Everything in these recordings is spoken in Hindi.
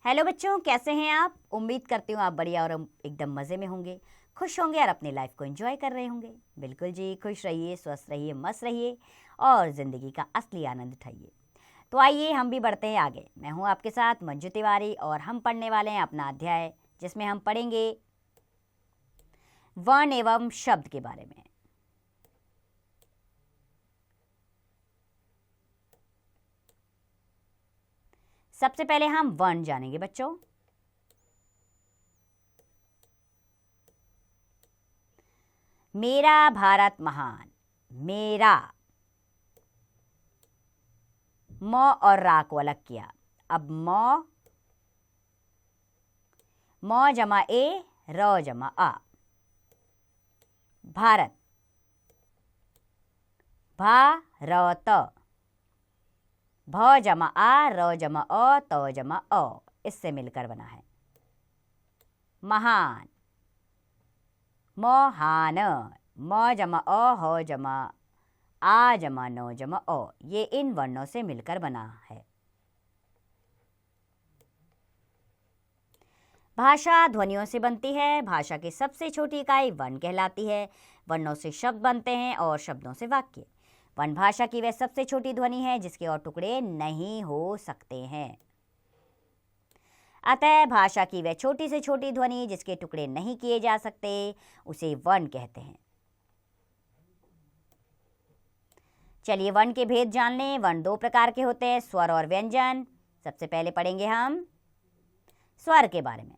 हेलो बच्चों, कैसे हैं आप? उम्मीद करती हूँ आप बढ़िया और एकदम मज़े में होंगे, खुश होंगे और अपनी लाइफ को एंजॉय कर रहे होंगे। बिल्कुल जी, खुश रहिए, स्वस्थ रहिए, मस्त रहिए और ज़िंदगी का असली आनंद उठाइए। तो आइए हम भी बढ़ते हैं आगे। मैं हूँ आपके साथ मंजू तिवारी और हम पढ़ने वाले हैं अपना अध्याय, जिसमें हम पढ़ेंगे वर्ण एवं शब्द के बारे में। सबसे पहले हम वर्ण जानेंगे बच्चों। मेरा भारत महान, मेरा, म और रा को अलग किया। अब म जमा ए, र जमा आ, भारत, भारत, भ जमा आ, र जमा अ, त जमा अ, इससे मिलकर बना है महान, महान, म जमा अ, ह जमा आ जमा न जमा अ, ये इन वर्णों से मिलकर बना है। भाषा ध्वनियों से बनती है। भाषा की सबसे छोटी इकाई वर्ण कहलाती है। वर्णों से शब्द बनते हैं और शब्दों से वाक्य। वर्ण भाषा की वह सबसे छोटी ध्वनि है जिसके और टुकड़े नहीं हो सकते हैं। अतः भाषा की वह छोटी से छोटी ध्वनि जिसके टुकड़े नहीं किए जा सकते उसे वर्ण कहते हैं। चलिए वर्ण के भेद जान लें। वर्ण दो प्रकार के होते हैं, स्वर और व्यंजन। सबसे पहले पढ़ेंगे हम स्वर के बारे में।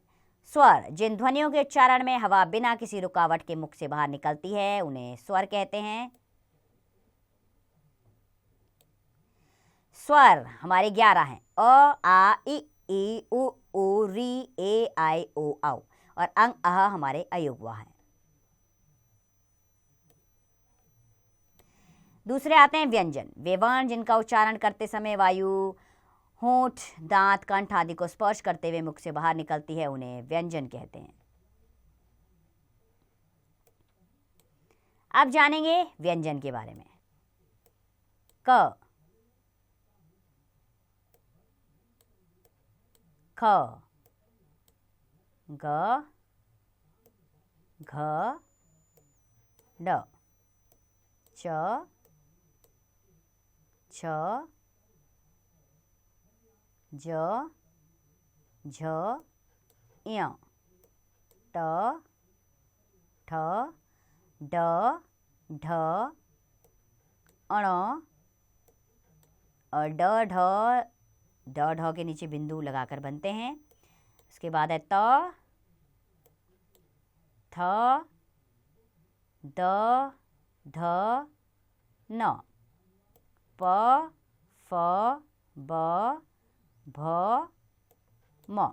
स्वर, जिन ध्वनियों के उच्चारण में हवा बिना किसी रुकावट के मुख से बाहर निकलती है उन्हें स्वर कहते हैं। स्वर हमारे 11 हैं, अ, आ, ई, उ, री, ए, आई, ओ, औ, और अंग अह हमारे अयुग्म हैं। दूसरे आते हैं व्यंजन। वे वर्ण जिनका उच्चारण करते समय वायु होंठ, दांत, कंठ आदि को स्पर्श करते हुए मुख से बाहर निकलती है उन्हें व्यंजन कहते हैं। अब जानेंगे व्यंजन के बारे में। क, ख, ग, घ, ड, च, छ, ज, झ, ञ, ट, ठ, ड, ढ, अण, और ढ के नीचे बिंदु लगाकर बनते हैं। उसके बाद है त, थ, द, ध, न, प, फ, ब, भ, म,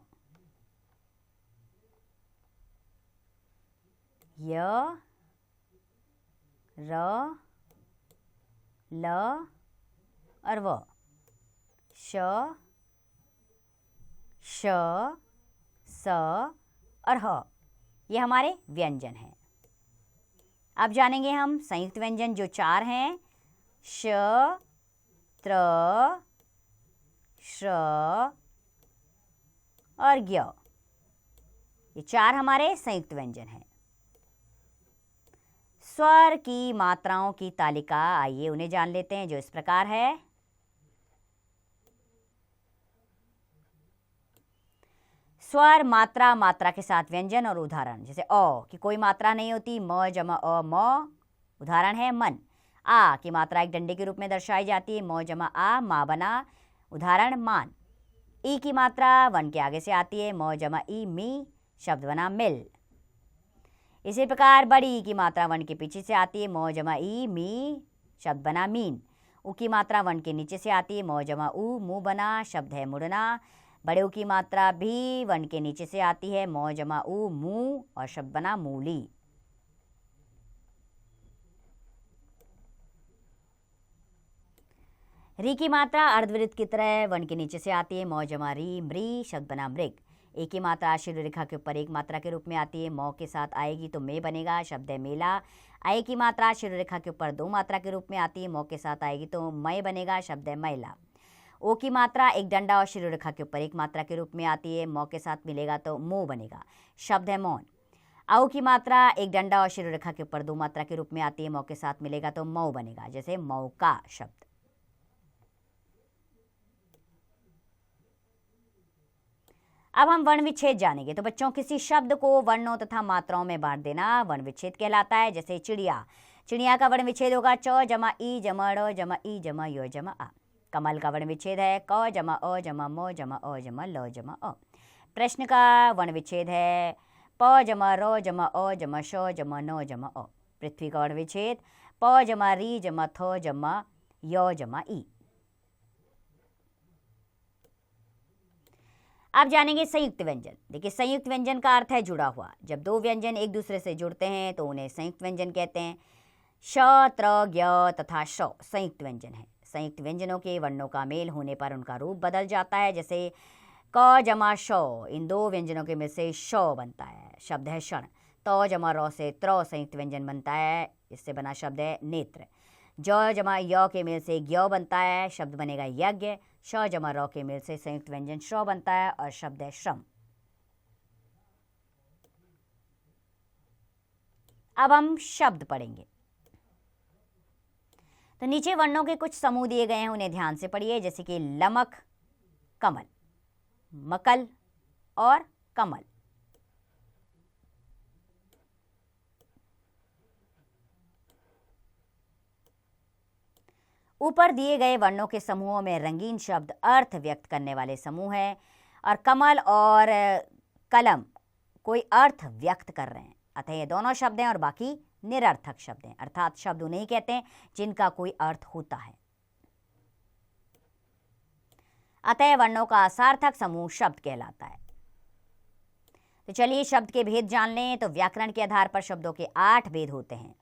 य, र, ल और व, श, श, स और ह, ये हमारे व्यंजन हैं। अब जानेंगे हम संयुक्त व्यंजन जो 4 हैं, श, त्र, श्र और ज्ञ। ये 4 हमारे संयुक्त व्यंजन हैं। स्वर की मात्राओं की तालिका, आइए उन्हें जान लेते हैं, जो इस प्रकार है। स्वर, मात्रा, मात्रा के साथ व्यंजन और उदाहरण। जैसे अ की कोई मात्रा नहीं होती, म जमा अ, म, उदाहरण है मन। आ की मात्रा एक डंडे के रूप में दर्शाई जाती है, म जमा आ, मा बना, उदाहरण मान। ई की मात्रा वन के आगे से आती है, म जमा ई, मी, शब्द बना मिल। इसी प्रकार बड़ी ई की मात्रा वन के पीछे से आती है, म जमा ई, मी, शब्द बना मीन। उ की मात्रा वन के नीचे से आती है, म जमा उ, मुंह बना, शब्द है मुड़ना। बड़े उ की मात्रा भी वन के नीचे से आती है, म जमा उ, मुंह, और शब्द बना मूली। री की मात्रा अर्धवृत्त की तरह वन के नीचे से आती है, म जमा री, मृ, शब्द बना मृग। ए की मात्रा शिरो रेखा के ऊपर एक मात्रा के रूप में आती है, म के साथ आएगी तो मे बनेगा, शब्द है मेला। आई की मात्रा शिरो रेखा के ऊपर 2 मात्रा के रूप में आती है, म के साथ आएगी तो मय बनेगा, शब्द है मैला। ओ की मात्रा एक डंडा और शिरोरेखा के ऊपर एक मात्रा के रूप में आती है, मौ के साथ मिलेगा तो मो बनेगा, शब्द है मौन। औ की मात्रा एक डंडा और शिरोरेखा के ऊपर दो मात्रा के रूप में आती है, मौ के साथ मिलेगा तो मऊ बनेगा, जैसे मौका शब्द। अब हम वर्ण विच्छेद जानेंगे। तो बच्चों, किसी शब्द को वर्णों तथा मात्राओं में बांट देना वर्ण विच्छेद कहलाता है। जैसे चिड़िया, चिड़िया का वर्ण विच्छेद होगा च जमा ई जमा ड़ जमा ई जमा यो जमा आ। कमल का वर्ण विच्छेद है क जमा अ जमा म जमा अ जमा ल जमा अ। प्रश्न का वर्ण विच्छेद है प जमा र जमा अ जमा श जमा न जमा अ। पृथ्वी का वर्ण विच्छेद प जमा री जमा थ जमा य जमा ई। अब जानेंगे संयुक्त व्यंजन। देखिए, संयुक्त व्यंजन का अर्थ है जुड़ा हुआ। जब दो व्यंजन एक दूसरे से जुड़ते हैं तो उन्हें संयुक्त व्यंजन कहते हैं। श, त्र, ज्ञ तथा श संयुक्त व्यंजन है। संयुक्त व्यंजनों के वर्णों का मेल होने पर उनका रूप बदल जाता है। जैसे क जमा श, इन दो व्यंजनों के मिल से श बनता है, शब्द है क्षण। त जमा र से त्र संयुक्त व्यंजन बनता है, इससे बना शब्द है नेत्र। ज जमा य के मेल से ज्ञ बनता है, शब्द बनेगा यज्ञ। श जमा र के मेल से संयुक्त व्यंजन श्र बनता है और शब्द है श्रम। अब हम शब्द पढ़ेंगे। तो नीचे वर्णों के कुछ समूह दिए गए हैं, उन्हें ध्यान से पढ़िए। जैसे कि लमक, कमल, मकल और कमल। ऊपर दिए गए वर्णों के समूहों में रंगीन शब्द अर्थ व्यक्त करने वाले समूह है, और कमल और कलम कोई अर्थ व्यक्त कर रहे हैं। अतः ये दोनों शब्द हैं और बाकी निरर्थक शब्द हैं, अर्थात शब्द उन्हें कहते हैं जिनका कोई अर्थ होता है। अतः वर्णों का सार्थक समूह शब्द कहलाता है। तो चलिए शब्द के भेद जान लें। तो व्याकरण के आधार पर शब्दों के 8 भेद होते हैं।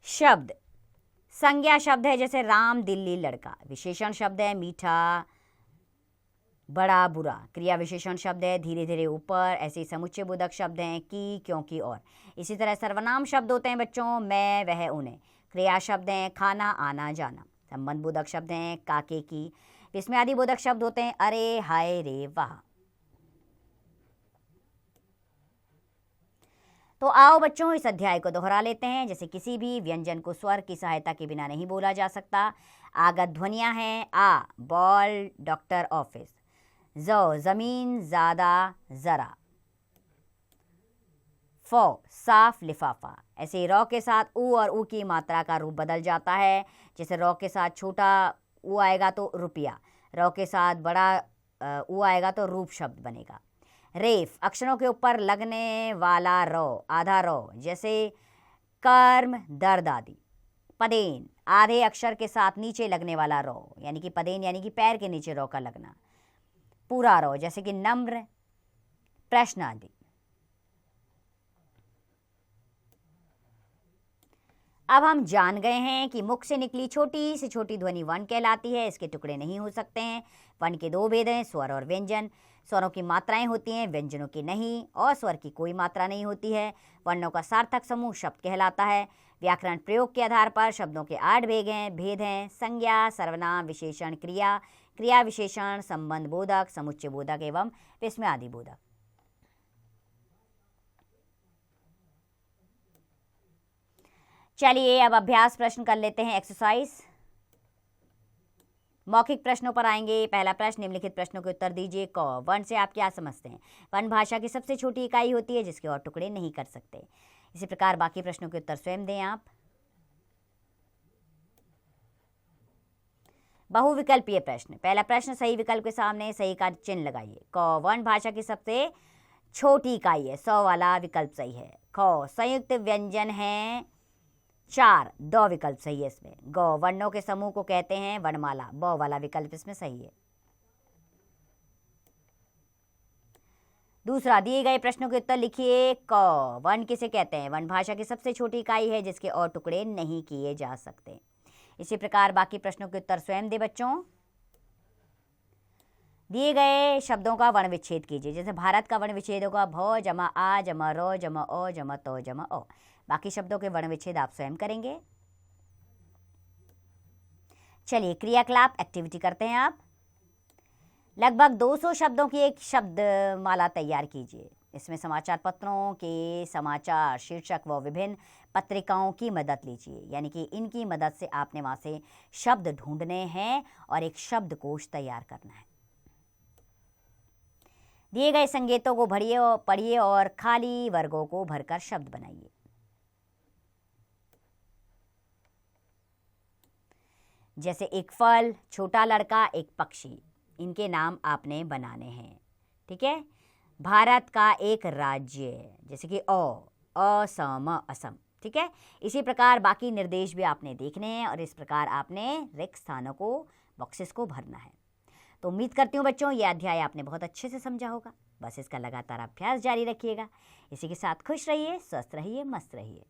शब्द संज्ञा शब्द है, जैसे राम, दिल्ली, लड़का। विशेषण शब्द है मीठा, बड़ा, बुरा। क्रिया विशेषण शब्द है धीरे धीरे, ऊपर। ऐसे समुच्चय बोधक शब्द हैं कि, क्योंकि और। इसी तरह सर्वनाम शब्द होते हैं बच्चों, मैं, वह, उन्हें। क्रिया शब्द हैं खाना, आना, जाना। संबंध बोधक शब्द हैं काके की। विस्मयादि बोधक शब्द होते हैं अरे, हाय, रे, वाह। तो आओ बच्चों, इस अध्याय को दोहरा लेते हैं। जैसे किसी भी व्यंजन को स्वर की सहायता के बिना नहीं बोला जा सकता। आगत ध्वनियां हैं आ, बॉल, डॉक्टर, ऑफिस। ज, जमीन, ज्यादा, जरा। फ, साफ, लिफाफा। ऐसे रौ के साथ ऊ और ऊ की मात्रा का रूप बदल जाता है। जैसे रौ के साथ छोटा ऊ आएगा तो रुपया, रौ के साथ बड़ा ऊ आएगा तो रूप शब्द बनेगा। रेफ, अक्षरों के ऊपर लगने वाला रौ, आधा रौ, जैसे कर्म, दर्द आदि। पदेन, आधे अक्षर के साथ नीचे लगने वाला रौ, यानी कि पदेन यानी कि पैर के नीचे रौ का लगना। पूरा रौ, जैसे कि नम्र, प्रश्न आदि। अब हम जान गए हैं कि मुख से निकली छोटी से छोटी ध्वनि वर्ण कहलाती है। इसके टुकड़े नहीं हो सकते हैं। वर्ण के 2 भेद हैं, स्वर और व्यंजन। स्वरों की मात्राएं होती हैं, व्यंजनों की नहीं, और स्वर की कोई मात्रा नहीं होती है। वर्णों का सार्थक समूह शब्द कहलाता है। व्याकरण प्रयोग के आधार पर शब्दों के 8 भेद हैं संज्ञा, सर्वनाम, विशेषण, क्रिया, क्रिया विशेषण, संबंध बोधक, समुच्चय बोधक एवं विस्मयादि बोधक। चलिए अब अभ्यास प्रश्न कर लेते हैं। एक्सरसाइज मौखिक प्रश्नों पर आएंगे। पहला प्रश्न, निम्नलिखित प्रश्नों के उत्तर दीजिए। क, वर्ण से आप क्या समझते हैं? वर्ण भाषा की सबसे छोटी इकाई होती है जिसके और टुकड़े नहीं कर सकते। इसी प्रकार बाकी प्रश्नों के उत्तर स्वयं दें आप। बहुविकल्पीय प्रश्न। पहला प्रश्न, सही विकल्प के सामने सही का चिन्ह लगाइए। क, वर्ण भाषा की सबसे छोटी इकाई है, 100 वाला विकल्प सही है। ख, संयुक्त व्यंजन है 4, द विकल्प सही है इसमें। ग, वर्णों के समूह को कहते हैं वर्णमाला, ब वाला विकल्प इसमें सही है। दूसरा, दिए गए प्रश्नों के उत्तर लिखिए। क, वन किसे कहते हैं? वन भाषा की सबसे छोटी इकाई है जिसके और टुकड़े नहीं किए जा सकते। इसी प्रकार बाकी प्रश्नों के उत्तर स्वयं दे बच्चों। दिए गए शब्दों का वर्ण विच्छेद कीजिए। जैसे भारत का वर्ण विच्छेद होगा भ जमा आ जमा रो जमा ओ जमा तो जमा ओ। बाकी शब्दों के वर्ण विच्छेद आप स्वयं करेंगे। चलिए क्रियाकलाप एक्टिविटी करते हैं आप। लगभग 200 शब्दों की एक शब्द माला तैयार कीजिए। इसमें समाचार पत्रों के समाचार शीर्षक व विभिन्न पत्रिकाओं की मदद लीजिए, यानी कि इनकी मदद से आपने वहाँ से शब्द ढूंढने हैं और एक शब्दकोश तैयार करना है। दिए गए संकेतों को पढ़िए और खाली वर्गों को भरकर शब्द बनाइए। जैसे एक फल, छोटा लड़का, एक पक्षी, इनके नाम आपने बनाने हैं। ठीक है। भारत का एक राज्य, जैसे कि असम, असम। ठीक है। इसी प्रकार बाकी निर्देश भी आपने देखने हैं और इस प्रकार आपने रिक्त स्थानों को, बॉक्सेस को भरना है। तो उम्मीद करती हूँ बच्चों ये अध्याय आपने बहुत अच्छे से समझा होगा। बस इसका लगातार अभ्यास जारी रखिएगा। इसी के साथ खुश रहिए, स्वस्थ रहिए, मस्त रहिए।